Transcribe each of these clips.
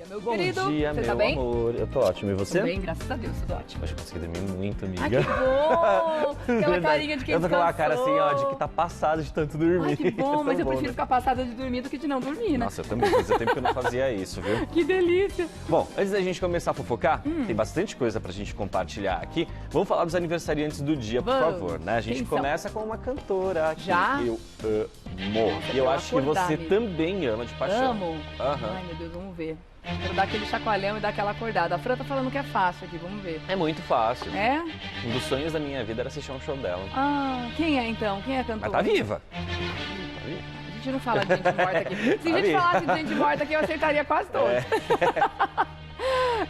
dia, meu Bom querido. dia, Você meu tá bem? amor. Eu tô ótimo. E você? Tô bem, graças a Deus, tudo ótimo. Hoje eu consegui dormir muito, amiga. Ai, que bom! Aquela carinha de quem Eu tô com uma descansou. cara assim, ó, de que tá passado de tanto dormir. Ai, que bom, mas eu bom, prefiro né? ficar passada de dormir do que de não dormir, né? Nossa, eu também. Fazia tempo que eu não fazia isso, viu? Que delícia! Bom, antes da gente começar a fofocar, tem bastante coisa pra gente compartilhar aqui. Vamos falar dos aniversariantes do dia, por Vamos. favor, né? A gente Quem são? começa com uma cantora que Já? eu amo. E eu pra acho que acordar, você amiga. também ama de paixão. Amo! Aham. Ai, meu Deus, vamos ver. Quero dar aquele chacoalhão e dar aquela acordada. A Fran tá falando que é fácil aqui, vamos ver. É muito fácil. É? Um dos sonhos da minha vida era assistir um show dela. Ah, quem é então? Quem é a cantora? Mas tá viva. A gente não fala de gente morta aqui. Se a gente Amiga. falasse de gente morta aqui, eu acertaria quase todos. É.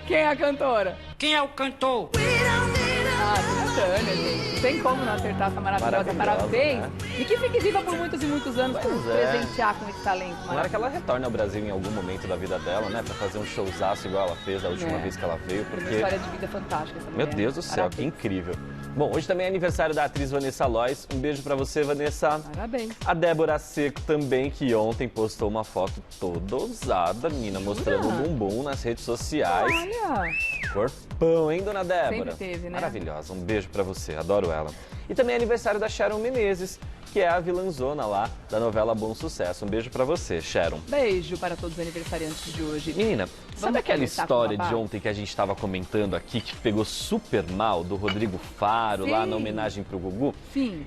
Quem é a cantora? Quem é o cantor? Ah, Tina Turner, gente. Não tem como não acertar essa maravilhosa. Maravilhosa, Parabéns. né? E que fique viva por muitos e muitos anos para nos Pois é. presentear com esse talento Tomara que ela maravilhoso. retorne ao Brasil em algum momento da vida dela, né? Pra fazer um showzaço igual ela fez da última É. vez que ela veio, Uma porque... história de vida fantástica essa Meu mulher. Deus do céu, que Parabéns. incrível. Bom, hoje também é aniversário da atriz Vanessa Lois. Um beijo pra você, Vanessa. Parabéns. A Débora Seco também, que ontem postou uma foto toda ousada, menina, mostrando o bumbum nas redes sociais. Olha, Corpão, hein, dona Débora? Sempre teve, né? Maravilhosa, um beijo pra você, adoro ela. E também é aniversário da Sharon Menezes, que é a vilãzona lá da novela Bom Sucesso. Um beijo pra você, Sharon. beijo para todos os aniversariantes de hoje. Menina, sabe Vamos aquela começar com história o de babado? ontem que a gente estava comentando aqui, que pegou super mal, do Rodrigo Faro, lá Sim. na homenagem pro Gugu? Sim.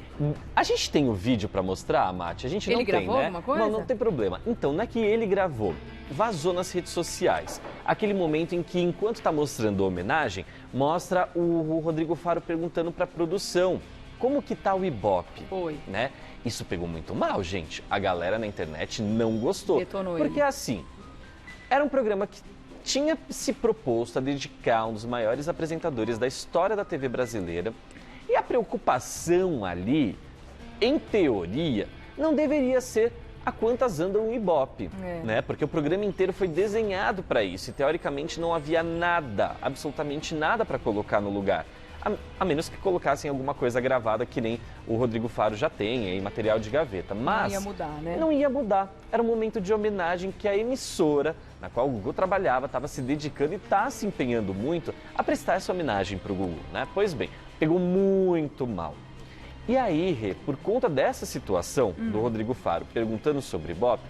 A gente tem o vídeo pra mostrar, Mati? A gente não Ele tem, gravou né? alguma coisa? Não tem problema. Então, não é que ele gravou, vazou nas redes sociais. Aquele momento em que, enquanto tá mostrando a homenagem, mostra o Rodrigo Faro perguntando pra produção como que tá o Ibope. Foi. Né? Isso pegou muito mal, gente. A galera na internet não gostou. Detonou Porque ele. assim, era um programa que tinha se proposto a dedicar um dos maiores apresentadores da história da TV brasileira. E a preocupação ali, em teoria, não deveria ser a quantas andam o Ibope, É. né? Porque o programa inteiro foi desenhado para isso e teoricamente não havia nada, absolutamente nada para colocar no lugar. A menos que colocassem alguma coisa gravada que nem o Rodrigo Faro já tem, em material de gaveta. Mas Não ia mudar, né? não ia mudar. Era um momento de homenagem que a emissora, na qual o Gugu trabalhava, estava se dedicando e está se empenhando muito a prestar essa homenagem para o Gugu, né? Pois bem, pegou muito mal. E aí, Rê, por conta dessa situação do Rodrigo Faro perguntando sobre Ibope,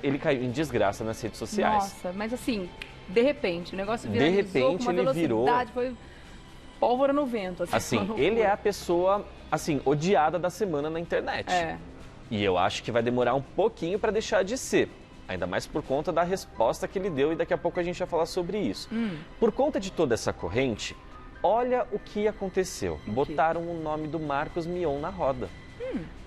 ele caiu em desgraça nas redes sociais. Nossa, mas assim, de repente, o negócio De viralizou repente, com uma ele virou- velocidade, foi pólvora no vento. Assim, uma ele é loucura. a pessoa, assim, odiada da semana na internet. É. E eu acho que vai demorar um pouquinho para deixar de ser. Ainda mais por conta da resposta que ele deu e daqui a pouco a gente vai falar sobre isso. Por conta de toda essa corrente, olha o que aconteceu. Botaram o nome do Marcos Mion na roda.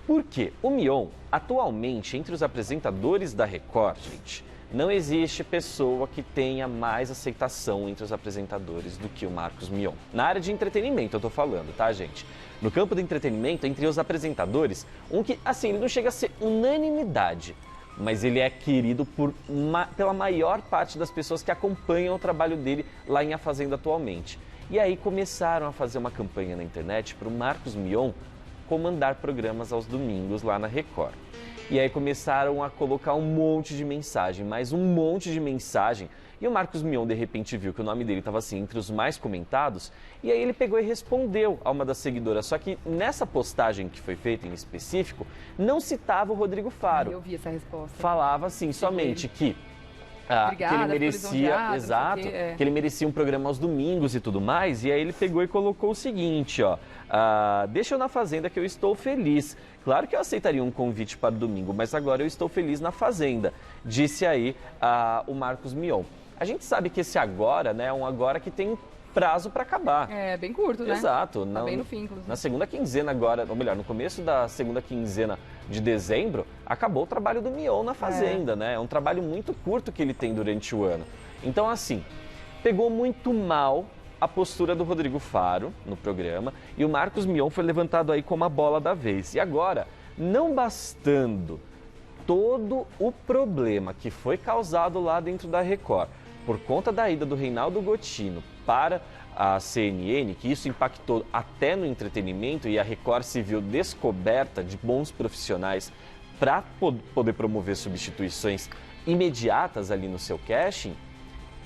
Por quê? O Mion, atualmente, entre os apresentadores da Record, gente, não existe pessoa que tenha mais aceitação entre os apresentadores do que o Marcos Mion. Na área de entretenimento eu tô falando, tá, gente? No campo do entretenimento, entre os apresentadores, um que, assim, ele não chega a ser unanimidade, mas ele é querido pela maior parte das pessoas que acompanham o trabalho dele lá em A Fazenda atualmente. E aí começaram a fazer uma campanha na internet para o Marcos Mion comandar programas aos domingos lá na Record. E aí começaram a colocar um monte de mensagem, mais um monte de mensagem. E o Marcos Mion, de repente, viu que o nome dele estava assim entre os mais comentados. E aí ele pegou e respondeu a uma das seguidoras. Só que nessa postagem que foi feita em específico, não citava o Rodrigo Faro. Eu vi essa resposta. Falava assim, somente que... Obrigada, que ele ficou merecia, lisonjeado, não exato, sei o quê, é. que ele merecia um programa aos domingos e tudo mais, e aí ele pegou e colocou o seguinte, ó, deixa eu na Fazenda que eu estou feliz. Claro que eu aceitaria um convite para o domingo, mas agora eu estou feliz na Fazenda, disse aí o Marcos Mion. A gente sabe que esse agora, né, é um agora que tem prazo para acabar. É bem curto, né? Exato. Tá bem no fim, inclusive. Na segunda quinzena agora, ou melhor, no começo da segunda quinzena de dezembro, acabou o trabalho do Mion na Fazenda, né? É um trabalho muito curto que ele tem durante o ano. Então, assim, pegou muito mal a postura do Rodrigo Faro no programa e o Marcos Mion foi levantado aí como a bola da vez. E agora, não bastando todo o problema que foi causado lá dentro da Record, por conta da ida do Reinaldo Gotino para a CNN, que isso impactou até no entretenimento e a Record se viu descoberta de bons profissionais para poder promover substituições imediatas ali no seu casting,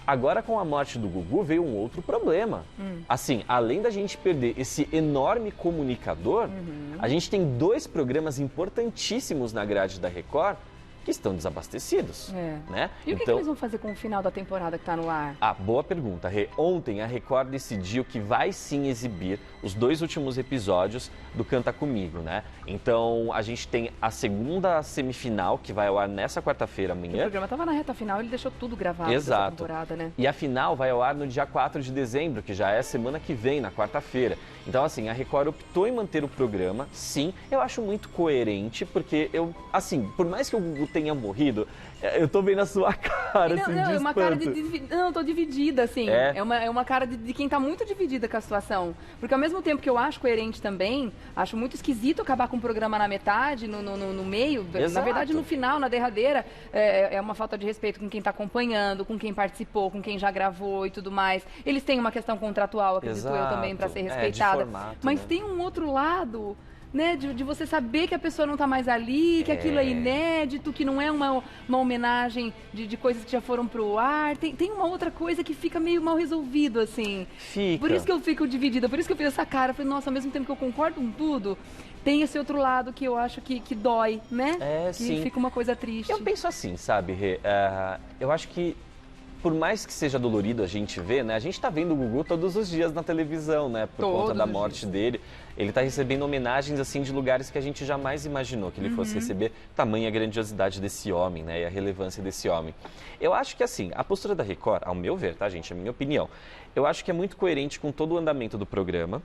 Agora, com a morte do Gugu, veio um outro problema. Assim, além da gente perder esse enorme comunicador, a gente tem 2 programas importantíssimos na grade da Record que estão desabastecidos, né? E o que eles vão fazer com o final da temporada que está no ar? Ah, boa pergunta, Rê. Ontem a Record decidiu que vai sim exibir os 2 últimos episódios do Canta Comigo, né? Então a gente tem a segunda semifinal que vai ao ar nessa quarta-feira amanhã. O programa estava na reta final, ele deixou tudo gravado Exato. Dessa temporada, né? E a final vai ao ar no dia 4 de dezembro, que já é semana que vem, na quarta-feira. Então, assim, a Record optou em manter o programa, sim. Eu acho muito coerente, porque por mais que o Gugu tenha morrido, eu tô vendo a sua cara, não, assim, não, de é uma cara espanto. Não, tô dividida, assim. É? É uma cara de quem tá muito dividida com a situação. Porque ao mesmo tempo que eu acho coerente também, acho muito esquisito acabar com o programa na metade, no meio. Exato. Na verdade, no final, na derradeira, é uma falta de respeito com quem tá acompanhando, com quem participou, com quem já gravou e tudo mais. Eles têm uma questão contratual, acredito eu também, para ser respeitada. Mas tem um outro lado, né, de você saber que a pessoa não está mais ali, que aquilo é inédito, que não é uma homenagem de coisas que já foram pro ar. Tem uma outra coisa que fica meio mal resolvido, assim. Fica. Por isso que eu fico dividida, por isso que eu fiz essa cara. Falei, nossa, ao mesmo tempo que eu concordo com tudo, tem esse outro lado que eu acho que dói, né? Que sim. fica uma coisa triste. Eu penso assim, sabe, Rê? Eu acho que por mais que seja dolorido a gente ver, né? A gente tá vendo o Gugu todos os dias na televisão, né? Por conta da morte dele. Ele tá recebendo homenagens, assim, de lugares que a gente jamais imaginou que ele fosse receber. Tamanha grandiosidade desse homem, né? E a relevância desse homem. Eu acho que, assim, a postura da Record, ao meu ver, tá, gente? É a minha opinião. Eu acho que é muito coerente com todo o andamento do programa.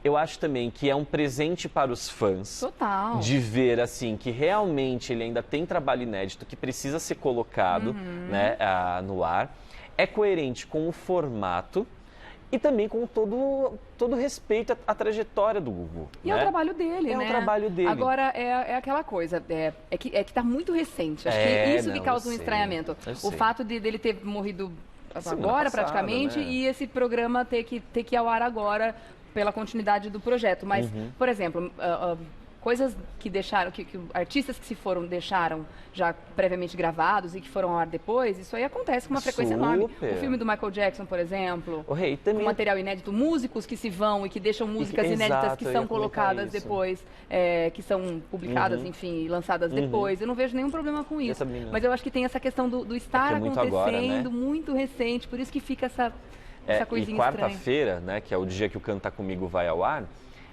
Eu acho também que é um presente para os fãs. Total. De ver, assim, que realmente ele ainda tem trabalho inédito que precisa ser colocado, né, no ar. É coerente com o formato e também com todo o respeito à trajetória do Gugu. E é o trabalho dele, né? É o trabalho dele. Agora, é aquela coisa, é que tá muito recente. Acho que isso que causa um estranhamento. O fato dele ter morrido agora, praticamente, né? E esse programa ter que ir ao ar agora pela continuidade do projeto. Mas, por exemplo, coisas que deixaram, que artistas que se foram deixaram já previamente gravados e que foram ao ar depois, isso aí acontece com uma frequência enorme. O filme do Michael Jackson, por exemplo, com material inédito, músicos que se vão e que deixam músicas inéditas que são colocadas depois, que são publicadas, enfim, lançadas depois. Eu não vejo nenhum problema com isso. Mas eu acho que tem essa questão do estar acontecendo, agora, né? Muito recente, por isso que fica essa coisinha estranha. E quarta-feira, né, que é o dia que o Canta Comigo vai ao ar,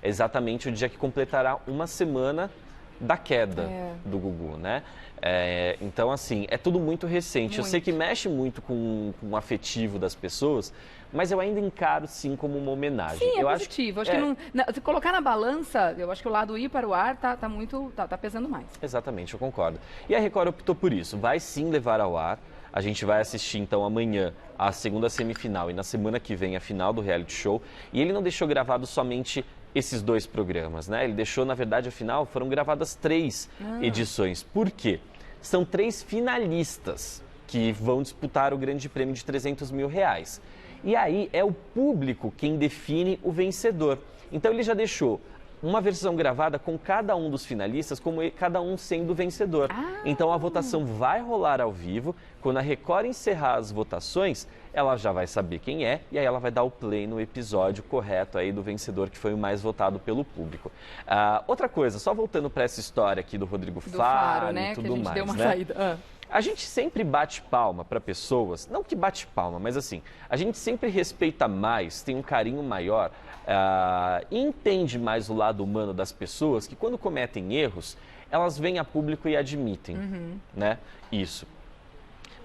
é exatamente o dia que completará uma semana da queda do Gugu, né? Então, assim, é tudo muito recente. Eu sei que mexe muito com o afetivo das pessoas, mas eu ainda encaro, sim, como uma homenagem. Sim, é positivo. Acho que se colocar na balança, eu acho que o lado ir para o ar tá pesando mais. Exatamente, eu concordo. E a Record optou por isso. Vai sim levar ao ar. A gente vai assistir, então, amanhã a segunda semifinal e na semana que vem a final do reality show. E ele não deixou gravado somente esses 2 programas, né? Ele deixou, na verdade, afinal, foram gravadas 3 edições. Por quê? São 3 finalistas que vão disputar o grande prêmio de R$300 mil. E aí é o público quem define o vencedor. Então ele já deixou uma versão gravada com cada um dos finalistas, como cada um sendo o vencedor. Então a votação vai rolar ao vivo. Quando a Record encerrar as votações, ela já vai saber quem é e aí ela vai dar o play no episódio correto aí do vencedor que foi o mais votado pelo público. Outra coisa, só voltando para essa história aqui do Rodrigo Faro, né? E tudo que a gente mais, deu uma né? saída. A gente sempre bate palma para pessoas, não que bate palma, mas assim, a gente sempre respeita mais, tem um carinho maior e entende mais o lado humano das pessoas que quando cometem erros, elas vêm a público e admitem, né? Isso.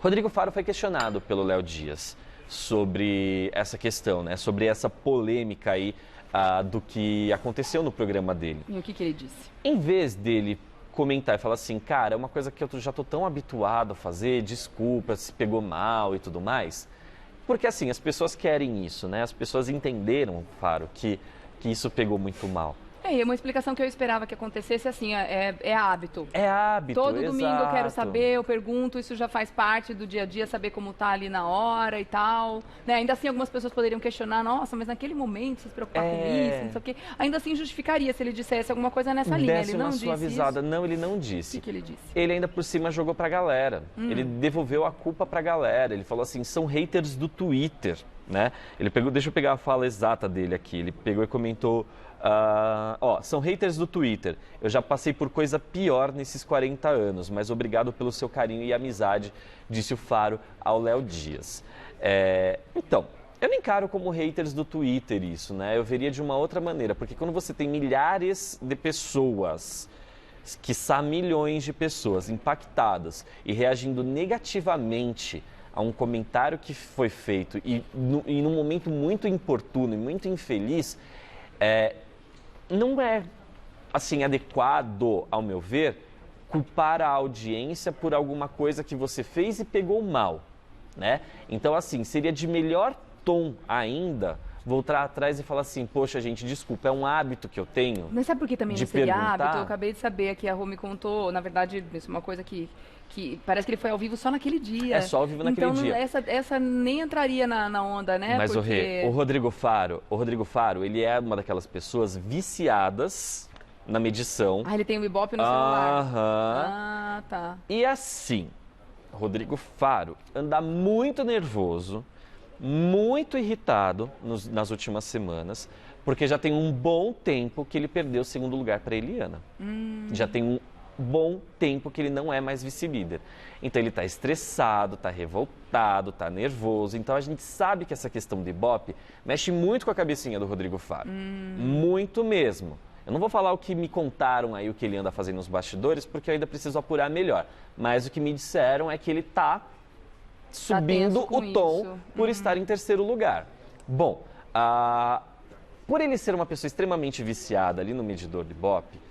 Rodrigo Faro foi questionado pelo Léo Dias sobre essa questão, né? Sobre essa polêmica aí do que aconteceu no programa dele. E o que ele disse? Em vez dele comentar e falar assim, cara, é uma coisa que eu já tô tão habituado a fazer, desculpa se pegou mal e tudo mais. Porque assim, as pessoas querem isso, né? As pessoas entenderam, Faro, que isso pegou muito mal. E uma explicação que eu esperava que acontecesse assim, é hábito. É hábito, Todo domingo eu quero exato. saber, eu pergunto, isso já faz parte do dia a dia, saber como tá ali na hora e tal. Né? Ainda assim, algumas pessoas poderiam questionar, nossa, mas naquele momento você se preocupar com isso, não sei o quê. Ainda assim, justificaria se ele dissesse alguma coisa nessa linha. Ele não uma disse suavizada. isso. Não, ele não disse. O que ele disse? Ele ainda por cima jogou pra galera. Ele devolveu a culpa pra galera. Ele falou assim, são haters do Twitter, né? Ele pegou, deixa eu pegar a fala exata dele aqui. Ele pegou e comentou... são haters do Twitter. Eu já passei por coisa pior nesses 40 anos, mas obrigado pelo seu carinho e amizade, disse o Faro ao Léo Dias. Então, eu não encaro como haters do Twitter isso, né? Eu veria de uma outra maneira, porque quando você tem milhares de pessoas, quiçá milhões de pessoas impactadas e reagindo negativamente a um comentário que foi feito e num momento muito importuno e muito infeliz, não é, assim, adequado, ao meu ver, culpar a audiência por alguma coisa que você fez e pegou mal, né? Então, assim, seria de melhor tom ainda voltar atrás e falar assim, poxa, gente, desculpa, é um hábito que eu tenho. Mas sabe por que também de não seria perguntar? hábito? Eu acabei de saber aqui, a Rô me contou, na verdade, isso é uma coisa que parece que ele foi ao vivo só naquele dia. É só ao vivo naquele dia. Então, essa nem entraria na onda, né? Mas porque... o Rodrigo Faro, ele é uma daquelas pessoas viciadas na medição. ele tem o Ibope no celular. Aham. Tá. E assim, Rodrigo Faro anda muito nervoso, muito irritado nas últimas semanas, porque já tem um bom tempo que ele perdeu o segundo lugar para Eliana. Já tem um bom tempo que ele não é mais vice-líder. Então ele está estressado, está revoltado, está nervoso. Então a gente sabe que essa questão do Ibope mexe muito com a cabecinha do Rodrigo Faro. Muito mesmo. Eu não vou falar o que me contaram aí, o que ele anda fazendo nos bastidores, porque eu ainda preciso apurar melhor. Mas o que me disseram é que ele está subindo o tom por estar em terceiro lugar. Bom, por ele ser uma pessoa extremamente viciada ali no medidor de Ibope,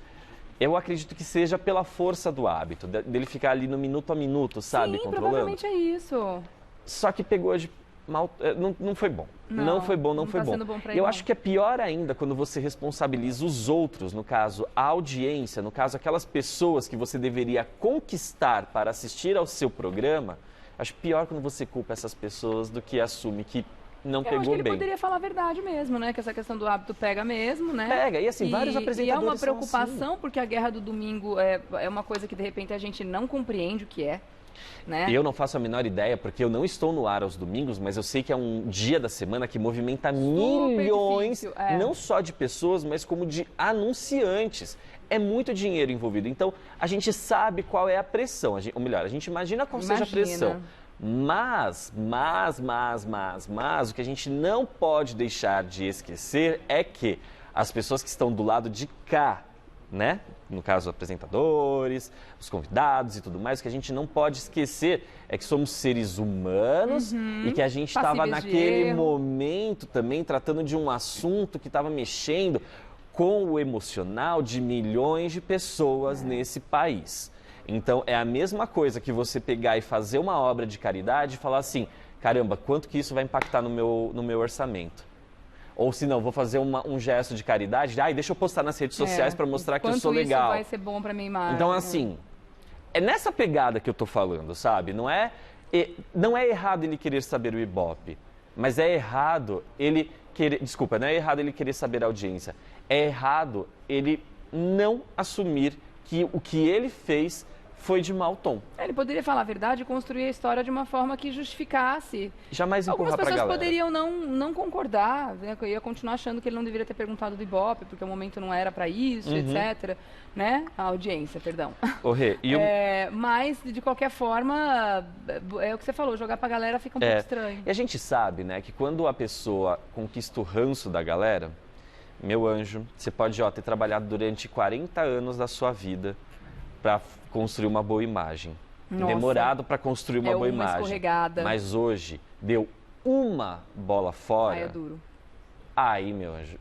eu acredito que seja pela força do hábito, dele ficar ali no minuto a minuto, sabe, Sim, controlando. Provavelmente é isso. Só que pegou de mal, não foi bom. Não foi bom. Tá sendo bom pra E eu ele, acho que é pior ainda quando você responsabiliza os outros, no caso a audiência, no caso aquelas pessoas que você deveria conquistar para assistir ao seu programa. Acho pior quando você culpa essas pessoas do que assume que não pegou bem. Eu acho que ele poderia falar a verdade mesmo, né? Que essa questão do hábito pega mesmo, né? Pega, e assim, vários apresentadores E é uma são preocupação, assim. porque a guerra do domingo é uma coisa que, de repente, a gente não compreende o que é, né? Eu não faço a menor ideia, porque eu não estou no ar aos domingos, mas eu sei que é um dia da semana que movimenta milhões, difícil, não só de pessoas, mas como de anunciantes. É muito dinheiro envolvido. Então, a gente sabe qual é a pressão. Ou melhor, a gente imagina qual seja a pressão. Mas, o que a gente não pode deixar de esquecer é que as pessoas que estão do lado de cá, né? No caso, apresentadores, os convidados e tudo mais, o que a gente não pode esquecer é que somos seres humanos e que a gente estava naquele momento também tratando de um assunto que estava mexendo com o emocional de milhões de pessoas nesse país. Então, é a mesma coisa que você pegar e fazer uma obra de caridade e falar assim, caramba, quanto que isso vai impactar no meu orçamento? Ou se não, vou fazer um gesto de caridade, deixa eu postar nas redes sociais para mostrar que eu sou legal. Quanto isso vai ser bom para minha imagem. Então, assim, é nessa pegada que eu tô falando, sabe? Não é errado ele querer saber o Ibope, mas é errado ele querer... Desculpa, não é errado ele querer saber a audiência. É errado ele não assumir que o que ele fez foi de mau tom. Ele poderia falar a verdade e construir a história de uma forma que justificasse. Jamais empurrar pra galera. Algumas pessoas poderiam não concordar, né? Eu ia continuar achando que ele não deveria ter perguntado do Ibope, porque o momento não era para isso, etc. Né? A audiência, perdão. Rê, mas, de qualquer forma, é o que você falou, jogar pra galera fica um pouco estranho. E a gente sabe, né, que quando a pessoa conquista o ranço da galera, meu anjo, você pode ter trabalhado durante 40 anos da sua vida para construir uma boa imagem. Nossa. Demorado para construir uma boa imagem. Escorregada. Mas hoje deu uma bola fora. É duro. Aí, meu anjo,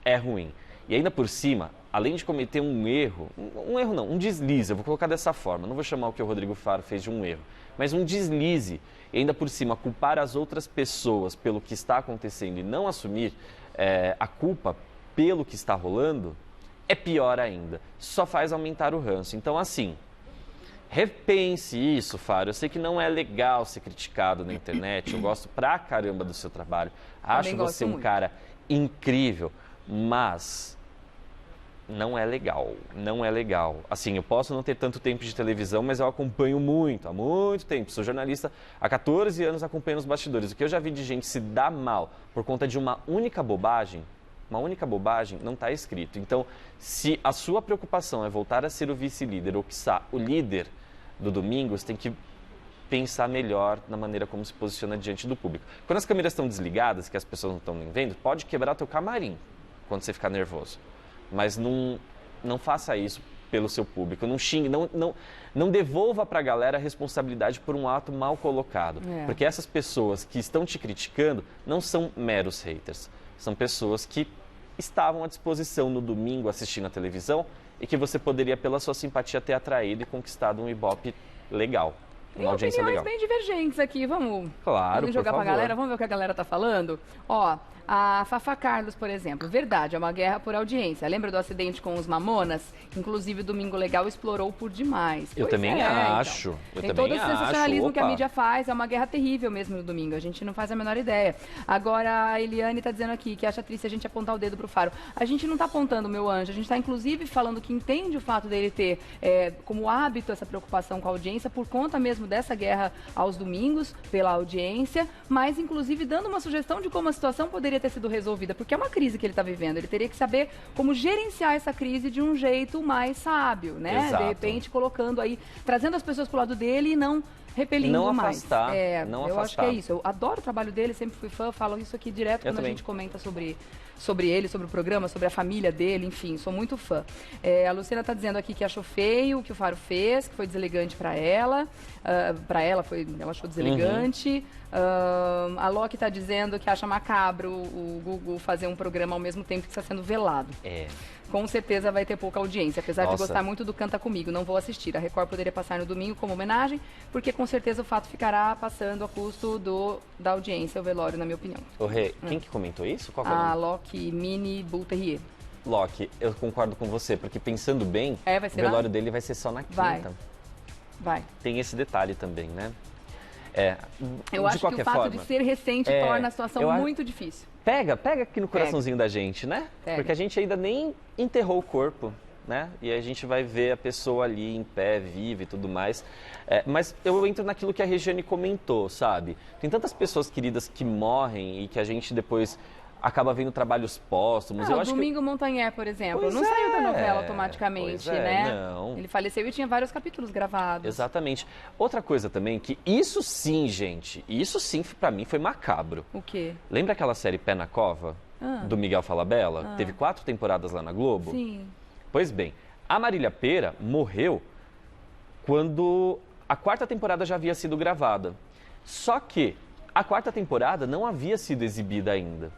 é ruim. E ainda por cima, além de cometer um deslize, eu vou colocar dessa forma, não vou chamar o que o Rodrigo Faro fez de um erro, mas um deslize, e ainda por cima culpar as outras pessoas pelo que está acontecendo e não assumir a culpa pelo que está rolando, é pior ainda. Só faz aumentar o ranço. Então, assim, repense isso, Faro. Eu sei que não é legal ser criticado na internet. Eu gosto pra caramba do seu trabalho. Acho você um cara incrível, mas não é legal. Não é legal. Assim, eu posso não ter tanto tempo de televisão, mas eu acompanho muito, há muito tempo. Sou jornalista há 14 anos, acompanhando os bastidores. O que eu já vi de gente se dar mal por conta de uma única bobagem, não está escrito. Então, se a sua preocupação é voltar a ser o vice-líder ou, quiçá, o líder do domingo, você tem que pensar melhor na maneira como se posiciona diante do público. Quando as câmeras estão desligadas, que as pessoas não estão nem vendo, pode quebrar teu camarim quando você ficar nervoso. Mas não faça isso pelo seu público. Não xingue, não devolva para a galera a responsabilidade por um ato mal colocado. Porque essas pessoas que estão te criticando não são meros haters. São pessoas que estavam à disposição no domingo assistindo a televisão e que você poderia, pela sua simpatia, ter atraído e conquistado um Ibope legal. Uma audiência legal. Bem divergentes aqui, vamos jogar pra galera, vamos ver o que a galera tá falando. Ó, a Fafá Carlos, por exemplo, verdade, é uma guerra por audiência. Lembra do acidente com os Mamonas? Inclusive, o Domingo Legal explorou por demais. Eu também acho. Então. Tem todo esse sensacionalismo que a mídia faz, é uma guerra terrível mesmo no domingo, a gente não faz a menor ideia. Agora, a Eliane tá dizendo aqui que acha triste a gente apontar o dedo pro Faro. A gente não tá apontando, meu anjo, a gente tá inclusive falando que entende o fato dele ter como hábito essa preocupação com a audiência por conta mesmo dessa guerra aos domingos, pela audiência, mas inclusive dando uma sugestão de como a situação poderia ter sido resolvida, porque é uma crise que ele está vivendo. Ele teria que saber como gerenciar essa crise de um jeito mais sábio, né? Exato. De repente, colocando aí, trazendo as pessoas pro lado dele e não repelindo não mais. Afastar, não eu afastar. acho que é isso. Eu adoro o trabalho dele, sempre fui fã, falo isso aqui direto quando a gente comenta sobre ele, sobre o programa, sobre a família dele, enfim, sou muito fã. A Luciana está dizendo aqui que achou feio o que o Faro fez, que foi deselegante para ela. Ela achou deselegante. A Loki está dizendo que acha macabro o Gugu fazer um programa ao mesmo tempo que está sendo velado. Com certeza vai ter pouca audiência, apesar de gostar muito do Canta Comigo, não vou assistir. A Record poderia passar no domingo como homenagem, porque com certeza o fato ficará passando a custo da audiência, o velório, na minha opinião. Ô Rê, quem que comentou isso? Qual foi a Loki Mini Bull Terrier. Loki, eu concordo com você, porque pensando bem, o velório dele vai ser só na quinta. Vai. Tem esse detalhe também, né? Eu acho que o fato de ser recente torna a situação muito difícil. Pega aqui no coraçãozinho da gente, né? Porque a gente ainda nem enterrou o corpo, né? E a gente vai ver a pessoa ali em pé, viva e tudo mais. Mas eu entro naquilo que a Regiane comentou, sabe? Tem tantas pessoas queridas que morrem e que a gente depois acaba vendo trabalhos póstumos. O Domingo Montanher, por exemplo, não saiu da novela automaticamente, né? Não. Ele faleceu e tinha vários capítulos gravados. Exatamente. Outra coisa também, que isso sim, gente, isso sim pra mim foi macabro. O quê? Lembra aquela série Pé na Cova, do Miguel Falabella? Teve 4 temporadas lá na Globo? Sim. Pois bem, a Marília Pêra morreu quando a 4ª temporada já havia sido gravada. Só que a 4ª temporada não havia sido exibida ainda.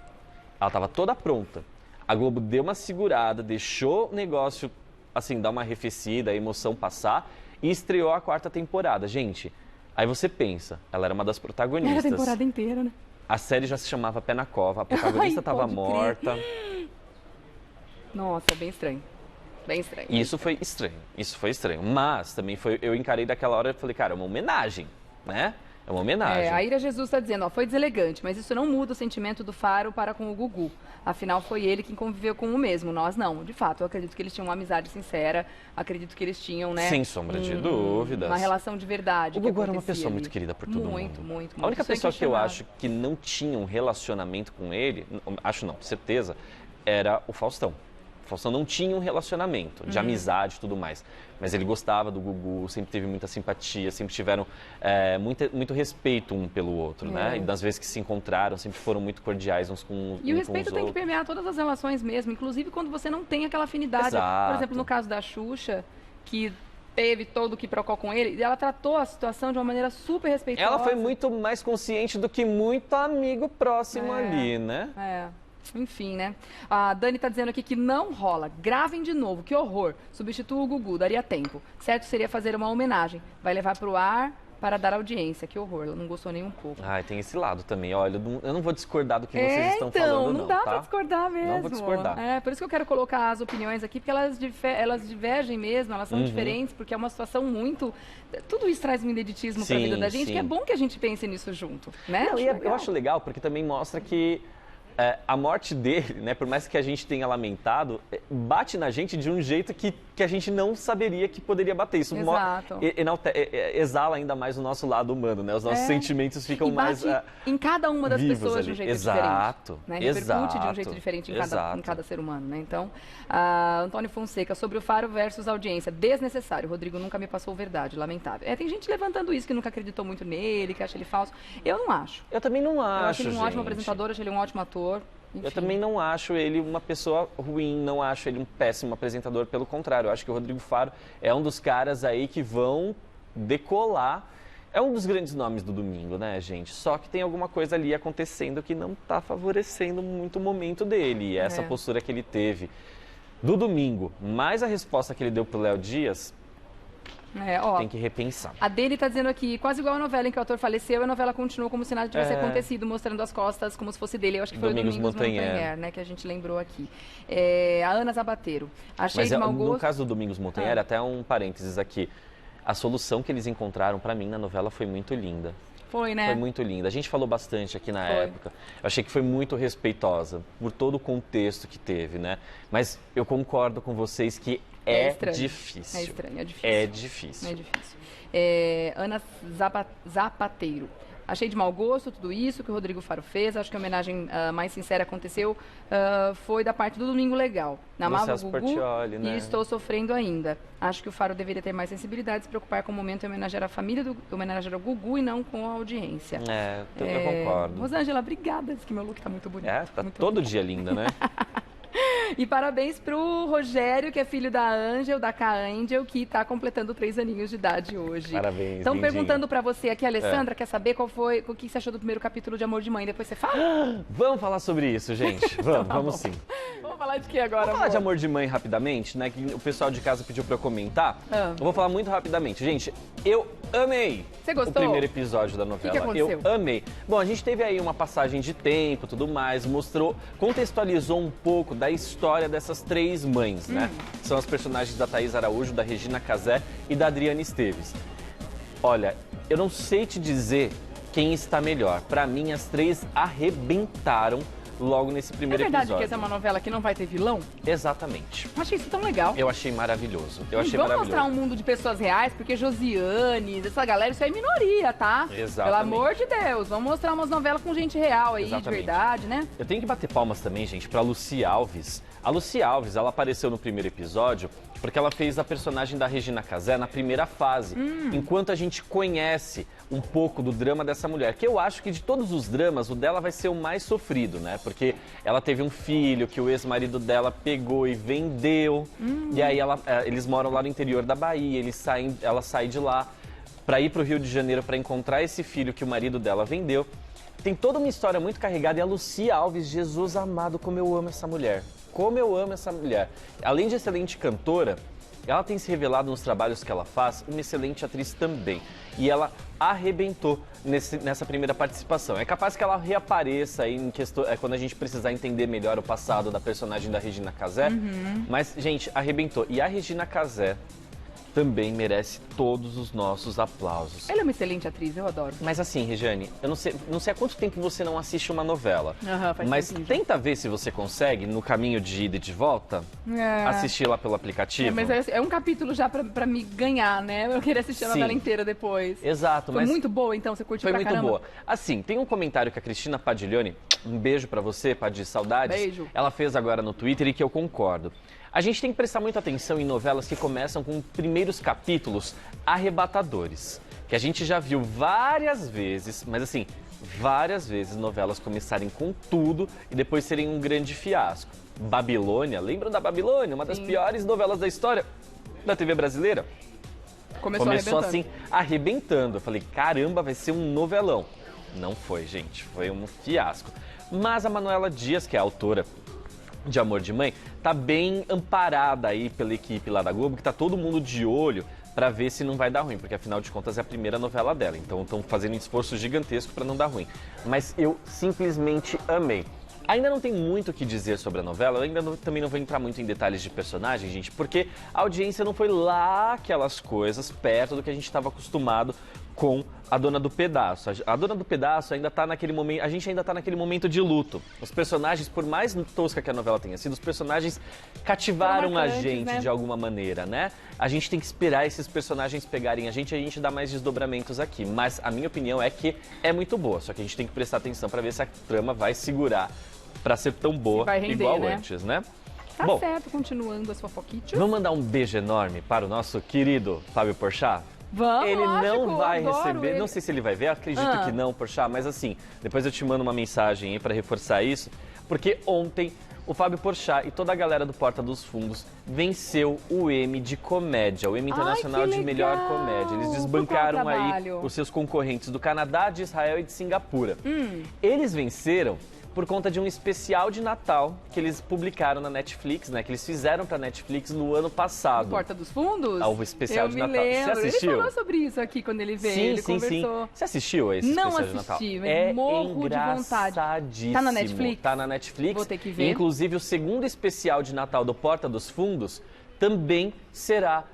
Ela estava toda pronta. A Globo deu uma segurada, deixou o negócio, assim, dar uma arrefecida, a emoção passar e estreou a 4ª temporada. Gente, aí você pensa, ela era uma das protagonistas. Era a temporada inteira, né? A série já se chamava Pé na Cova, a protagonista estava morta. Nossa, bem estranho. Bem estranho. Isso foi estranho. Mas também eu encarei daquela hora e falei, cara, é uma homenagem, né? É uma homenagem. A Ira Jesus está dizendo, foi deselegante, mas isso não muda o sentimento do Faro para com o Gugu. Afinal, foi ele quem conviveu com o mesmo, nós não. De fato, eu acredito que eles tinham uma amizade sincera, acredito que eles tinham, né? Sem sombra de dúvidas. Uma relação de verdade. O Gugu era uma pessoa muito querida por todo mundo. Muito. A única pessoa que eu acho que não tinha um relacionamento com ele, acho não, certeza, era o Faustão. O Faustão não tinha um relacionamento de amizade e tudo mais. Mas ele gostava do Gugu, sempre teve muita simpatia, sempre tiveram muito respeito um pelo outro, né? E das vezes que se encontraram, sempre foram muito cordiais uns com os outros. E o respeito tem que permear todas as relações mesmo, inclusive quando você não tem aquela afinidade. Exato. Por exemplo, no caso da Xuxa, que teve todo o quiprocó com ele, e ela tratou a situação de uma maneira super respeitosa. Ela foi muito mais consciente do que muito amigo próximo ali, né? Enfim, né? A Dani tá dizendo aqui que não rola. Gravem de novo, que horror. Substitua o Gugu, daria tempo. Certo seria fazer uma homenagem. Vai levar pro ar para dar audiência. Que horror, ela não gostou nem um pouco. Ai, tem esse lado também. Olha, eu não vou discordar do que vocês estão falando, não dá pra tá? discordar mesmo. Não vou discordar. Por isso que eu quero colocar as opiniões aqui, porque elas divergem mesmo, elas são diferentes, porque é uma situação muito... Tudo isso traz um ineditismo pra vida da gente, que é bom que a gente pense nisso junto, né? Não, eu acho legal, porque também mostra que a morte dele, né, por mais que a gente tenha lamentado, bate na gente de um jeito que a gente não saberia que poderia bater. Isso exala ainda mais o nosso lado humano, né? Os nossos sentimentos ficam mais em cada uma das pessoas ali. de um jeito Exato, diferente. Né? Repercute de um jeito diferente em cada ser humano, né? Então, Antônio Fonseca, sobre o Faro versus audiência, desnecessário. Rodrigo nunca me passou verdade, lamentável. Tem gente levantando isso, que nunca acreditou muito nele, que acha ele falso. Eu não acho. Eu também não acho, Eu acho ele um ótimo apresentador, acho ele um ótimo ator. Enfim. Eu também não acho ele uma pessoa ruim, não acho ele um péssimo apresentador, pelo contrário, eu acho que o Rodrigo Faro é um dos caras aí que vão decolar. É um dos grandes nomes do domingo, né, gente? Só que tem alguma coisa ali acontecendo que não está favorecendo muito o momento dele. E essa postura que ele teve do domingo, mais a resposta que ele deu pro Léo Dias... tem que repensar. A Dele tá dizendo aqui, quase igual a novela em que o ator faleceu, a novela continuou como se nada tivesse acontecido, mostrando as costas como se fosse dele. Eu acho que foi o Domingos Montanher, né, que a gente lembrou aqui. A Ana Zabateiro. Achei de mau gosto. No caso do Domingos Montanher, até um parênteses aqui. A solução que eles encontraram, para mim, na novela foi muito linda. Foi, né? Foi muito linda. A gente falou bastante aqui na época. Eu achei que foi muito respeitosa por todo o contexto que teve, né? Mas eu concordo com vocês que é difícil. É estranho, é difícil. É difícil. É difícil. Ana Zapateiro. Achei de mau gosto tudo isso que o Rodrigo Faro fez. Acho que a homenagem mais sincera aconteceu foi da parte do Domingo Legal. Namava o Gugu Portioli, né? E estou sofrendo ainda. Acho que o Faro deveria ter mais sensibilidade, se preocupar com o momento e homenagear a família, homenagear o Gugu e não com a audiência. Eu concordo. Rosângela, obrigada. Diz que meu look tá muito bonito. Tá muito todo dia linda, né? E parabéns pro Rogério, que é filho da Angel, da K-Angel, que está completando 3 aninhos de idade hoje. Parabéns, Estão perguntando para você aqui, Alessandra, quer saber o que você achou do primeiro capítulo de Amor de Mãe? Depois você fala? Vamos falar sobre isso, gente. Vamos sim. Vamos falar de que agora, Vamos falar de Amor de Mãe rapidamente, né? Que o pessoal de casa pediu para eu comentar. Eu vou falar muito rapidamente. Gente, eu amei. Você gostou? O primeiro episódio da novela. O que aconteceu? Eu amei. Bom, a gente teve aí uma passagem de tempo, tudo mais, contextualizou um pouco da história dessas 3 mães, né? São as personagens da Thaís Araújo, da Regina Casé e da Adriana Esteves. Olha, eu não sei te dizer quem está melhor. Para mim, as 3 arrebentaram logo nesse primeiro episódio. É verdade que essa é uma novela que não vai ter vilão? Exatamente. Achei isso tão legal. Eu achei maravilhoso. Vamos mostrar um mundo de pessoas reais, porque Josiane, essa galera, isso é minoria, tá? Exatamente. Pelo amor de Deus, vamos mostrar umas novelas com gente real aí, de verdade, né? Eu tenho que bater palmas também, gente, pra Lucy Alves. A Lucy Alves, ela apareceu no primeiro episódio porque ela fez a personagem da Regina Casé na primeira fase, enquanto a gente conhece um pouco do drama dessa mulher, que eu acho que de todos os dramas, o dela vai ser o mais sofrido, né? Porque ela teve um filho que o ex-marido dela pegou e vendeu, e aí eles moram lá no interior da Bahia, ela sai de lá para ir pro Rio de Janeiro para encontrar esse filho que o marido dela vendeu. Tem toda uma história muito carregada e a Lucy Alves, Jesus amado, como eu amo essa mulher. Como eu amo essa mulher. Além de excelente cantora, ela tem se revelado nos trabalhos que ela faz uma excelente atriz também. E ela arrebentou nessa primeira participação. É capaz que ela reapareça aí quando a gente precisar entender melhor o passado da personagem da Regina Casé. Mas, gente, arrebentou. E a Regina Casé também merece todos os nossos aplausos. Ela é uma excelente atriz, eu adoro. Mas assim, Regiane, eu não sei há quanto tempo você não assiste uma novela. Mas sentido. Tenta ver se você consegue, no caminho de ida e de volta, assistir lá pelo aplicativo. Mas é um capítulo já pra me ganhar, né? Eu queria assistir a novela inteira depois. Exato. Foi muito boa, então? Você curtiu pra caramba? Foi muito boa. Assim, tem um comentário que a Cristina Padiglione, um beijo pra você, Padi, saudades. Beijo. Ela fez agora no Twitter e que eu concordo. A gente tem que prestar muita atenção em novelas que começam com primeiros capítulos arrebatadores. Que a gente já viu várias vezes, mas assim, várias vezes novelas começarem com tudo e depois serem um grande fiasco. Babilônia, lembram da Babilônia? Uma das piores novelas da história da TV brasileira. Começou assim, arrebentando. Eu falei, caramba, vai ser um novelão. Não foi, gente, foi um fiasco. Mas a Manuela Dias, que é a autora de Amor de Mãe, tá bem amparada aí pela equipe lá da Globo, que tá todo mundo de olho para ver se não vai dar ruim, porque afinal de contas é a primeira novela dela, então estão fazendo um esforço gigantesco para não dar ruim. Mas eu simplesmente amei. Ainda não tem muito o que dizer sobre a novela, eu ainda também não vou entrar muito em detalhes de personagem, gente, porque a audiência não foi lá aquelas coisas perto do que a gente estava acostumado com a Dona do Pedaço. A Dona do Pedaço ainda tá naquele momento, a gente ainda tá naquele momento de luto. Os personagens, por mais tosca que a novela tenha sido, os personagens cativaram a gente, né? De alguma maneira, né? A gente tem que esperar esses personagens pegarem a gente dá mais desdobramentos aqui. Mas a minha opinião é que é muito boa, só que a gente tem que prestar atenção para ver se a trama vai segurar para ser tão boa render, igual né? Antes, né? Tá bom, certo, continuando a sua fofoquite. Vamos mandar um beijo enorme para o nosso querido Fábio Porchat? Vamos, ele lógico, não vai receber, ele. Não sei se ele vai ver, acredito que não, Porchat, mas assim, depois eu te mando uma mensagem aí para reforçar isso, porque ontem o Fábio Porchat e toda a galera do Porta dos Fundos venceu o Emmy de comédia, o Emmy Internacional de Melhor Comédia. Eles desbancaram aí os seus concorrentes do Canadá, de Israel e de Singapura. Eles venceram por conta de um especial de Natal que eles publicaram na Netflix, né? Que eles fizeram pra Netflix no ano passado. Porta dos Fundos? O especial de Natal. Lembro. Você assistiu? Ele falou sobre isso aqui quando ele veio, ele conversou. Sim. Você assistiu esse especial de Natal? Não assisti, mas morro de vontade. Tá na Netflix? Tá na Netflix. Vou ter que ver. Inclusive, o segundo especial de Natal do Porta dos Fundos também será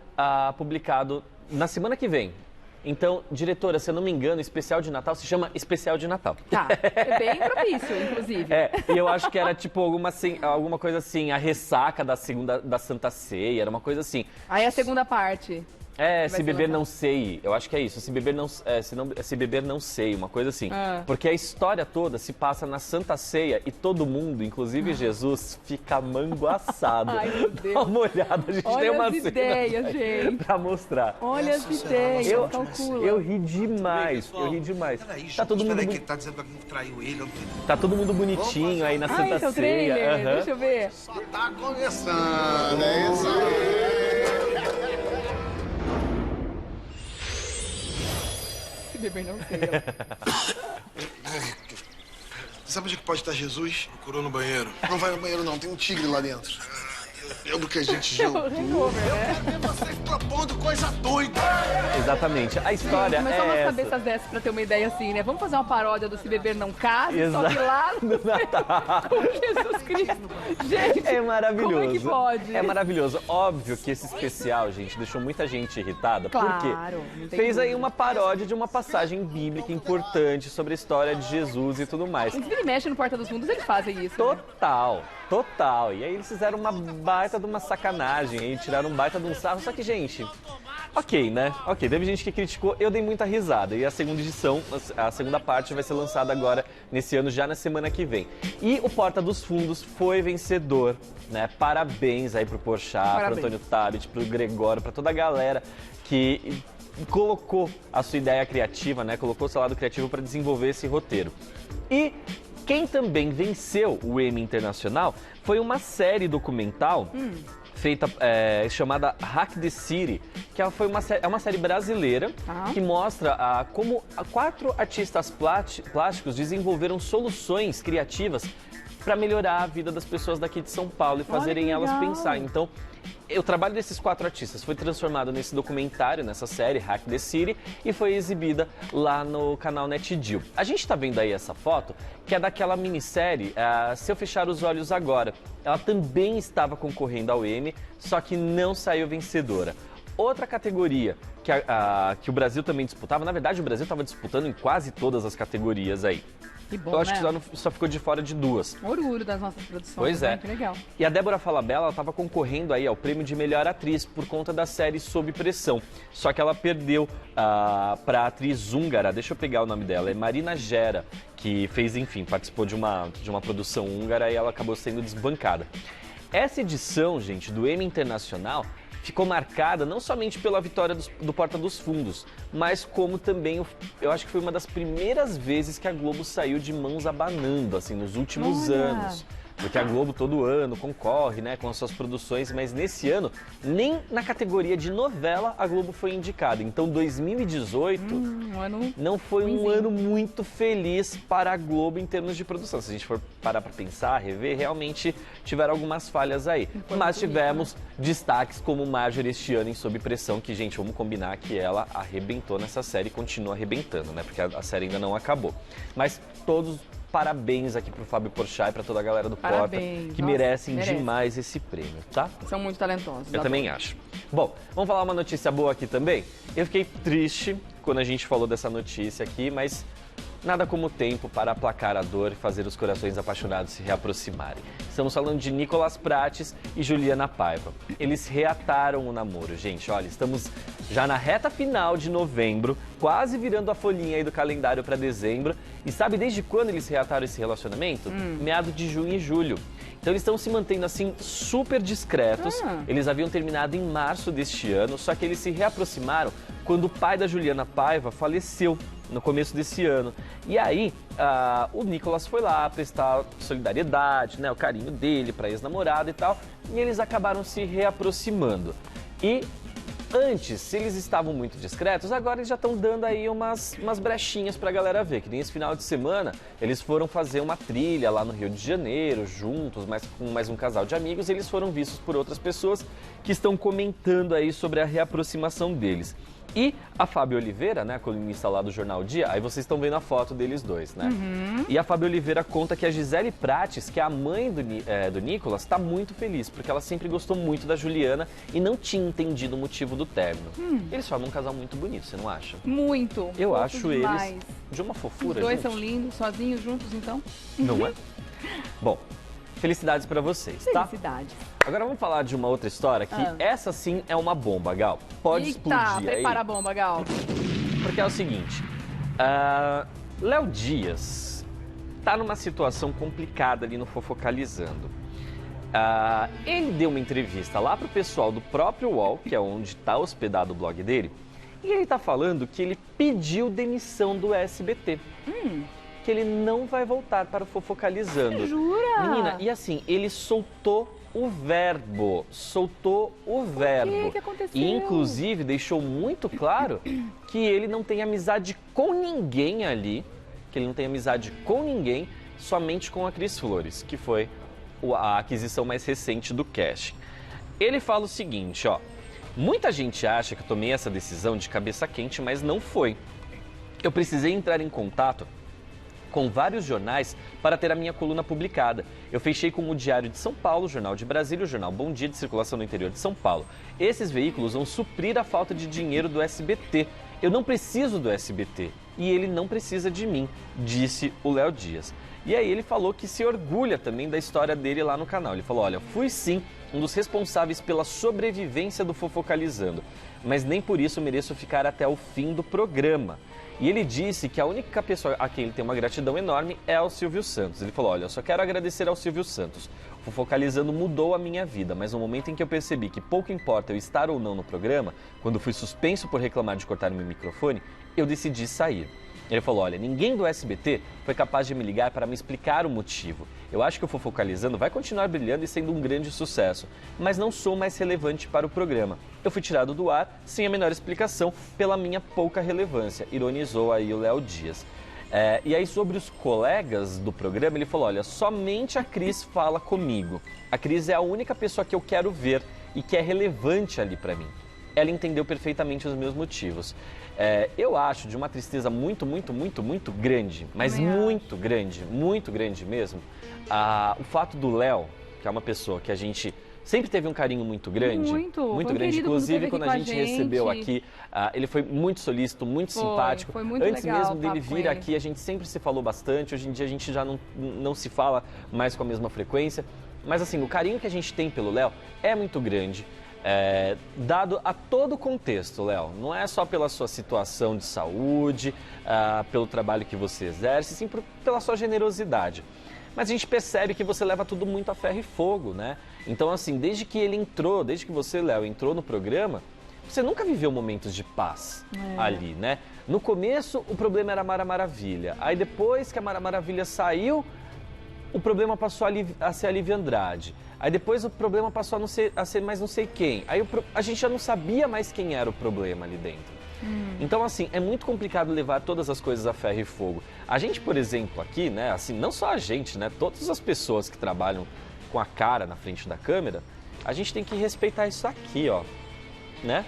publicado na semana que vem. Então, diretora, se eu não me engano, o especial de Natal se chama Especial de Natal. Tá, é bem propício, inclusive. E eu acho que era tipo alguma coisa assim, a ressaca da Santa Ceia, era uma coisa assim. Aí a segunda parte. Se beber não sei, eu acho que é isso, se beber não sei, uma coisa assim. Porque a história toda se passa na Santa Ceia e todo mundo, inclusive Jesus, fica manguaçado. Ai, meu Deus. Dá uma olhada, a gente tem uma ideias, gente. Pra mostrar. Olha as ideias, eu ri demais, Peraí, tá todo mundo que ele tá dizendo que alguém traiu ele. Tá todo mundo bonitinho aí na Santa esse é o Ceia. trailer, deixa eu ver. Só tá começando, é isso aí. Beber não sei. Sabe onde que pode estar Jesus? Procurou no banheiro. Não vai no banheiro não, tem um tigre lá dentro. É do que a gente viu. Eu quero ver você propondo coisa doida. Exatamente. A história é essa. Umas cabeças dessas pra ter uma ideia assim, né? Vamos fazer uma paródia do Se Beber Não Case, só que lá no Natal. Com Jesus Cristo. Gente, é maravilhoso. Como é que pode? É maravilhoso. Óbvio que esse especial, gente, deixou muita gente irritada. Porque fez aí uma paródia de uma passagem bíblica importante sobre a história de Jesus e tudo mais. Inclusive, ele mexe no Porta dos Fundos, eles fazem isso. Total. E aí eles fizeram uma baita de uma sacanagem, aí tiraram um baita de um sarro. Só que, gente, ok, né? Ok, teve gente que criticou, eu dei muita risada. E a segunda edição, a segunda parte vai ser lançada agora, nesse ano, já na semana que vem. E o Porta dos Fundos foi vencedor, né? Parabéns aí pro Porchat, pro Antônio Tabet, pro Gregório, pra toda a galera que colocou a sua ideia criativa, né? Colocou o seu lado criativo para desenvolver esse roteiro. E quem também venceu o Emmy Internacional foi uma série documental feita, chamada Hack the City, que ela foi é uma série brasileira que mostra como 4 artistas plásticos desenvolveram soluções criativas para melhorar a vida das pessoas daqui de São Paulo e fazerem elas pensar. Então, o trabalho desses 4 artistas foi transformado nesse documentário, nessa série, Hack the City, e foi exibida lá no canal NetGeo. A gente está vendo aí essa foto, que é daquela minissérie Se Eu Fechar os Olhos Agora. Ela também estava concorrendo ao Emmy, só que não saiu vencedora. Outra categoria que o Brasil também disputava, na verdade o Brasil estava disputando em quase todas as categorias aí. Que bom, eu acho que só ficou de fora de 2. Orgulho das nossas produções. Pois é. Que legal. E a Débora Falabella estava concorrendo aí ao prêmio de melhor atriz por conta da série Sob Pressão. Só que ela perdeu para a atriz húngara, deixa eu pegar o nome dela, é Marina Gera, que fez, enfim, participou de uma produção húngara e ela acabou sendo desbancada. Essa edição, gente, do Emmy Internacional ficou marcada não somente pela vitória do Porta dos Fundos, mas como também, eu acho que foi uma das primeiras vezes que a Globo saiu de mãos abanando, assim, nos últimos anos. Porque a Globo todo ano concorre, né, com as suas produções, mas nesse ano, nem na categoria de novela a Globo foi indicada. Então 2018 não foi um ano muito feliz para a Globo em termos de produção. Se a gente for parar para pensar, rever, realmente tiveram algumas falhas aí. Mas tivemos destaques como Marjorie este ano em Sob Pressão, que, gente, vamos combinar que ela arrebentou nessa série e continua arrebentando, né? Porque a série ainda não acabou. Mas todos parabéns aqui pro Fábio Porchat e pra toda a galera do Porta, que merecem demais esse prêmio, tá? São muito talentosos. Eu também acho. Bom, vamos falar uma notícia boa aqui também? Eu fiquei triste quando a gente falou dessa notícia aqui, mas nada como o tempo para aplacar a dor e fazer os corações apaixonados se reaproximarem. Estamos falando de Nicolas Prates e Juliana Paiva. Eles reataram o namoro, gente. Olha, estamos já na reta final de novembro, quase virando a folhinha aí do calendário para dezembro. E sabe desde quando eles reataram esse relacionamento? Meado de junho e julho. Então eles estão se mantendo assim super discretos. Eles haviam terminado em março deste ano, só que eles se reaproximaram quando o pai da Juliana Paiva faleceu no começo desse ano. E aí, o Nicolas foi lá prestar solidariedade, né, o carinho dele para ex-namorada e tal, e eles acabaram se reaproximando. E antes, se eles estavam muito discretos, agora eles já estão dando aí umas brechinhas pra galera ver, que nem esse final de semana eles foram fazer uma trilha lá no Rio de Janeiro, juntos, com mais um casal de amigos, e eles foram vistos por outras pessoas que estão comentando aí sobre a reaproximação deles. E a Fábio Oliveira, né, a colunista lá do Jornal Dia, aí vocês estão vendo a foto deles dois, né? E a Fábio Oliveira conta que a Gisele Prates, que é a mãe do Nicolas, está muito feliz, porque ela sempre gostou muito da Juliana e não tinha entendido o motivo do término. Eles formam um casal muito bonito, você não acha? Muito. Eu acho demais. Eles de uma fofura. Os dois juntos. são lindos, sozinhos, juntos, então? Não é? Bom, felicidades pra vocês, tá? Felicidades. Agora vamos falar de uma outra história que essa sim é uma bomba, Gal. Pode explodir aí. Prepara a bomba, Gal. Porque é o seguinte, Léo Dias tá numa situação complicada ali no Fofocalizando. Ele deu uma entrevista lá pro pessoal do próprio UOL, que é onde tá hospedado o blog dele, e ele tá falando que ele pediu demissão do SBT. Que ele não vai voltar para o Fofocalizando. Você jura? Menina, e assim, ele soltou o verbo. O que aconteceu? E inclusive deixou muito claro que ele não tem amizade com ninguém ali, somente com a Cris Flores, que foi a aquisição mais recente do casting. Ele fala o seguinte, ó: muita gente acha que eu tomei essa decisão de cabeça quente, mas não foi. Eu precisei entrar em contato com vários jornais para ter a minha coluna publicada. Eu fechei com o Diário de São Paulo, o Jornal de Brasília, o Jornal Bom Dia, de circulação no interior de São Paulo. Esses veículos vão suprir a falta de dinheiro do SBT. Eu não preciso do SBT e ele não precisa de mim, disse o Léo Dias. E aí ele falou que se orgulha também da história dele lá no canal. Ele falou, olha, fui sim um dos responsáveis pela sobrevivência do Fofocalizando, mas nem por isso mereço ficar até o fim do programa. E ele disse que a única pessoa a quem ele tem uma gratidão enorme é ao Silvio Santos. Ele falou, olha, eu só quero agradecer ao Silvio Santos. O Fofocalizando mudou a minha vida, mas no momento em que eu percebi que pouco importa eu estar ou não no programa, quando fui suspenso por reclamar de cortar meu microfone, eu decidi sair. Ele falou, olha, ninguém do SBT foi capaz de me ligar para me explicar o motivo. Eu acho que o Fofocalizando vai continuar brilhando e sendo um grande sucesso, mas não sou mais relevante para o programa. Eu fui tirado do ar sem a menor explicação pela minha pouca relevância, ironizou aí o Léo Dias. E aí sobre os colegas do programa, ele falou, olha, somente a Cris fala comigo. A Cris é a única pessoa que eu quero ver e que é relevante ali para mim. Ela entendeu perfeitamente os meus motivos. Eu acho de uma tristeza muito, muito, muito, muito grande, mas muito grande mesmo, o fato do Léo, que é uma pessoa que a gente sempre teve um carinho muito grande, muito grande, inclusive quando a gente recebeu aqui, ele foi muito solícito, muito simpático. Foi muito Antes legal mesmo dele vir aqui, a gente sempre se falou bastante, hoje em dia a gente já não se fala mais com a mesma frequência, mas assim, o carinho que a gente tem pelo Léo é muito grande. Dado a todo o contexto, Léo, não é só pela sua situação de saúde, pelo trabalho que você exerce, sim pela sua generosidade. Mas a gente percebe que você leva tudo muito a ferro e fogo, né? Então, assim, desde que você, Léo, entrou no programa, você nunca viveu momentos de paz ali, né? No começo, o problema era a Mara Maravilha. Aí depois que a Mara Maravilha saiu, o problema passou a ser a Lívia Andrade. Aí depois o problema passou a ser mais não sei quem. Aí a gente já não sabia mais quem era o problema ali dentro. Então, assim, é muito complicado levar todas as coisas a ferro e fogo. A gente, por exemplo, aqui, né, assim, não só a gente, né, todas as pessoas que trabalham com a cara na frente da câmera, a gente tem que respeitar isso aqui, ó, né?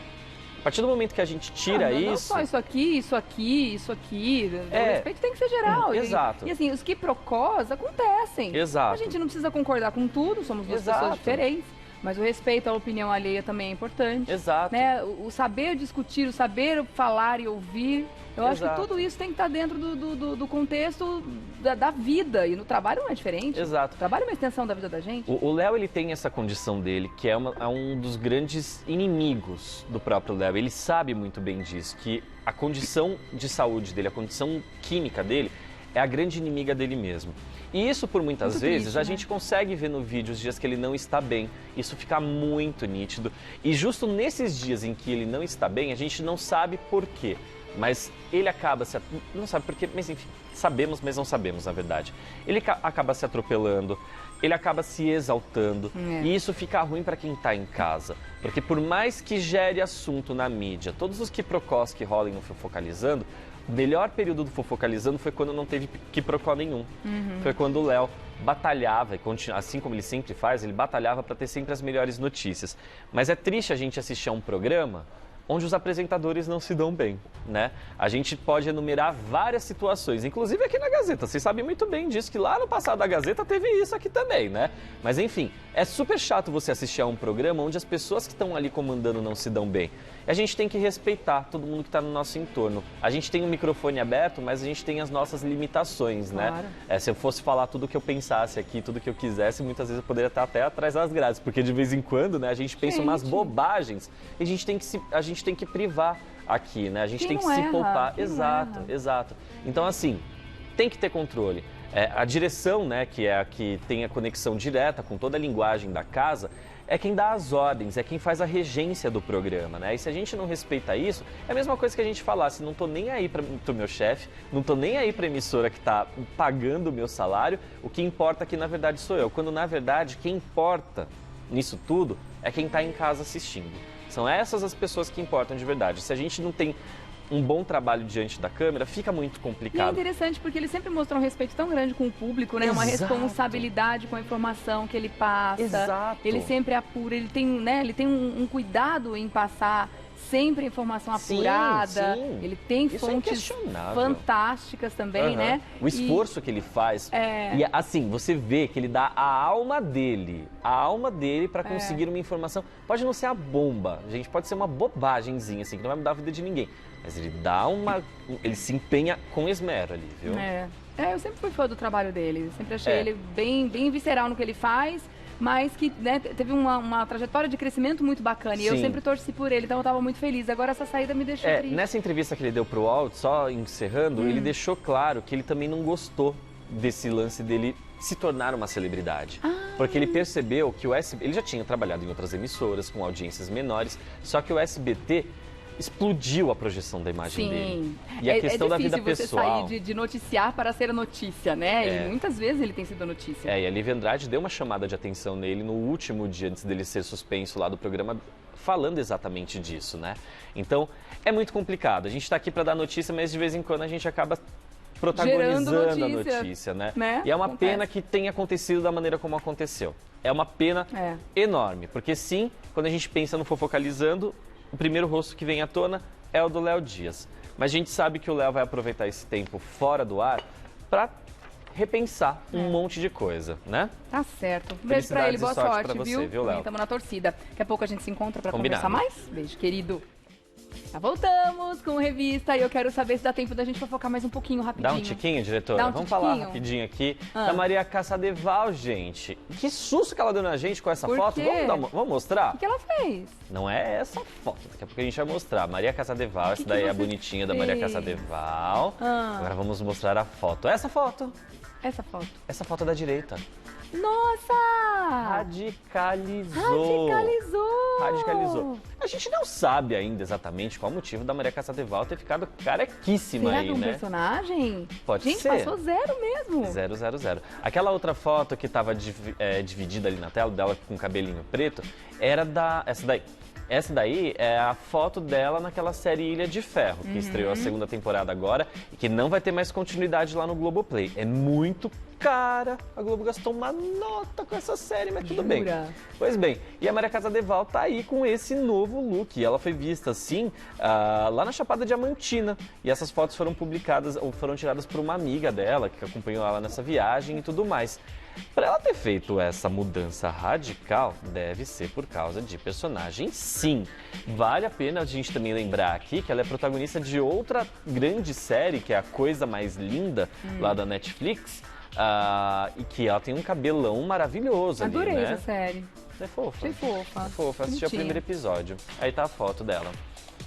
A partir do momento que a gente tira isso... Não só isso aqui, isso aqui, isso aqui. O respeito tem que ser geral. Exato. E assim, os quiprocós acontecem. Exato. A gente não precisa concordar com tudo, somos duas pessoas diferentes. Mas o respeito à opinião alheia também é importante. Exato. Né? O saber discutir, o saber falar e ouvir. Eu acho que tudo isso tem que estar dentro do contexto da vida. E no trabalho não é diferente. Exato. O trabalho é uma extensão da vida da gente. O Léo, ele tem essa condição dele, que é um dos grandes inimigos do próprio Léo. Ele sabe muito bem disso, que a condição de saúde dele, a condição química dele, é a grande inimiga dele mesmo. E isso, por muitas vezes, triste, a gente consegue ver no vídeo os dias que ele não está bem. Isso fica muito nítido. E justo nesses dias em que ele não está bem, a gente não sabe por quê. Mas ele acaba se... Não sabe por quê, mas enfim, sabemos, mas não sabemos, na verdade. Ele acaba se atropelando, ele acaba se exaltando. E isso fica ruim para quem está em casa. Porque por mais que gere assunto na mídia, todos os quiprocós que rolem no Fofocalizando, o melhor período do Fofocalizando foi quando não teve quiprocó nenhum. Foi quando o Léo batalhava, assim como ele sempre faz, ele batalhava para ter sempre as melhores notícias. Mas é triste a gente assistir a um programa onde os apresentadores não se dão bem, né? A gente pode enumerar várias situações, inclusive aqui na Gazeta. Vocês sabem muito bem disso, que lá no passado da Gazeta teve isso aqui também, né? Mas enfim, é super chato você assistir a um programa onde as pessoas que estão ali comandando não se dão bem. E a gente tem que respeitar todo mundo que está no nosso entorno. A gente tem um microfone aberto, mas a gente tem as nossas limitações, né? Se eu fosse falar tudo o que eu pensasse aqui, tudo o que eu quisesse, muitas vezes eu poderia estar até atrás das grades, porque de vez em quando, né, a gente pensa umas bobagens e a gente tem que privar aqui, né? A gente tem que se poupar. Exato. Então, assim, tem que ter controle. A direção, né, que é a que tem a conexão direta com toda a linguagem da casa, é quem dá as ordens, é quem faz a regência do programa, né? E se a gente não respeita isso, é a mesma coisa que a gente falasse, não tô nem aí pro meu chefe, não tô nem aí pra emissora que tá pagando o meu salário, o que importa aqui na verdade sou eu, quando na verdade quem importa nisso tudo é quem tá em casa assistindo. São essas as pessoas que importam de verdade. Se a gente não tem um bom trabalho diante da câmera, fica muito complicado. E é interessante porque ele sempre mostrou um respeito tão grande com o público, né? Uma responsabilidade com a informação que ele passa. Ele sempre apura, ele tem, né? Ele tem um cuidado em passar sempre informação apurada. Ele tem fontes fantásticas também, né? O esforço que ele faz. E assim, você vê que ele dá a alma dele para conseguir uma informação. Pode não ser a bomba, gente, pode ser uma bobagemzinha, assim, que não vai mudar a vida de ninguém. Mas ele dá ele se empenha com esmero ali, viu? Eu sempre fui fã do trabalho dele. Sempre achei ele bem visceral no que ele faz. Mas que, né, teve uma trajetória de crescimento muito bacana. E eu sempre torci por ele, então eu estava muito feliz. Agora essa saída me deixou triste. Nessa entrevista que ele deu pro UOL, só encerrando, ele deixou claro que ele também não gostou desse lance dele se tornar uma celebridade. Porque ele percebeu que o SBT... Ele já tinha trabalhado em outras emissoras, com audiências menores, só que o SBT explodiu a projeção da imagem dele. E a questão da vida pessoal. É difícil você sair de noticiar para ser notícia, né? E muitas vezes ele tem sido notícia. E a Lívia Andrade deu uma chamada de atenção nele no último dia antes dele ser suspenso lá do programa, falando exatamente disso, né? Então, é muito complicado. A gente está aqui para dar notícia, mas de vez em quando a gente acaba protagonizando a notícia, né? E é uma pena que tenha acontecido da maneira como aconteceu. É uma pena enorme, porque sim, quando a gente pensa no Fofocalizando, o primeiro rosto que vem à tona é o do Léo Dias. Mas a gente sabe que o Léo vai aproveitar esse tempo fora do ar para repensar um monte de coisa, né? Tá certo. Beijo pra ele, boa sorte, pra você, viu, Léo? Estamos na torcida. Daqui a pouco a gente se encontra para conversar mais. Beijo, querido. Já voltamos com revista e eu quero saber se dá tempo da gente fofocar mais um pouquinho, rapidinho. Dá um tiquinho, diretora? Vamos falar rapidinho aqui da Maria Casadeval, gente. Que susto que ela deu na gente com essa foto. Vamos mostrar? O que ela fez? Não é essa foto, daqui a pouco a gente vai mostrar. Maria Casadeval, essa daí é a bonitinha da Maria Casadeval. Agora vamos mostrar a foto. Essa foto. Essa foto da direita. Nossa! Radicalizou! Radicalizou. A gente não sabe ainda exatamente qual o motivo da Maria Casadeval ter ficado carequíssima Será aí, que é um né? personagem? Pode gente, ser. passou 0 mesmo. 000. Aquela outra foto que estava dividida ali na tela, dela com o cabelinho preto, era essa daí. Essa daí é a foto dela naquela série Ilha de Ferro, que estreou a segunda temporada agora e que não vai ter mais continuidade lá no Globoplay. É muito cara. A Globo gastou uma nota com essa série, mas tudo bem. Pois bem, e a Maria Casadeval tá aí com esse novo look. E ela foi vista assim lá na Chapada Diamantina. E essas fotos foram publicadas ou foram tiradas por uma amiga dela que acompanhou ela nessa viagem e tudo mais. Para ela ter feito essa mudança radical, deve ser por causa de personagem, sim. Vale a pena a gente também lembrar aqui que ela é protagonista de outra grande série, que é A Coisa Mais Linda, lá da Netflix, e que ela tem um cabelão maravilhoso ali, né? Adorei essa série. É fofa. Achei fofa. É fofa, assisti o Bonitinha. primeiro episódio. Aí tá a foto dela.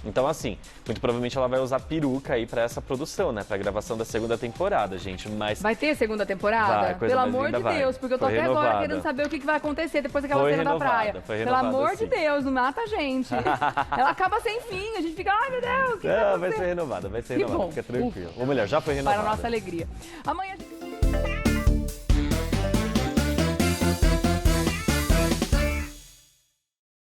Então, assim, muito provavelmente ela vai usar peruca aí pra essa produção, né? Pra gravação da segunda temporada, gente. Mas Vai ter segunda temporada? Vai, Coisa Pelo Mais amor Linda de vai. Deus, porque eu tô Foi até agora renovada. querendo saber o que vai acontecer depois daquela Foi cena da renovada, praia. foi Pelo renovada, amor de sim. Deus, não mata a gente. Ela acaba sem fim, a gente fica, ai meu Deus, o que vai Não, vai acontecer? ser renovada, Que bom. fica tranquilo. Ou melhor, já foi renovada. Para a nossa alegria. Amanhã a gente...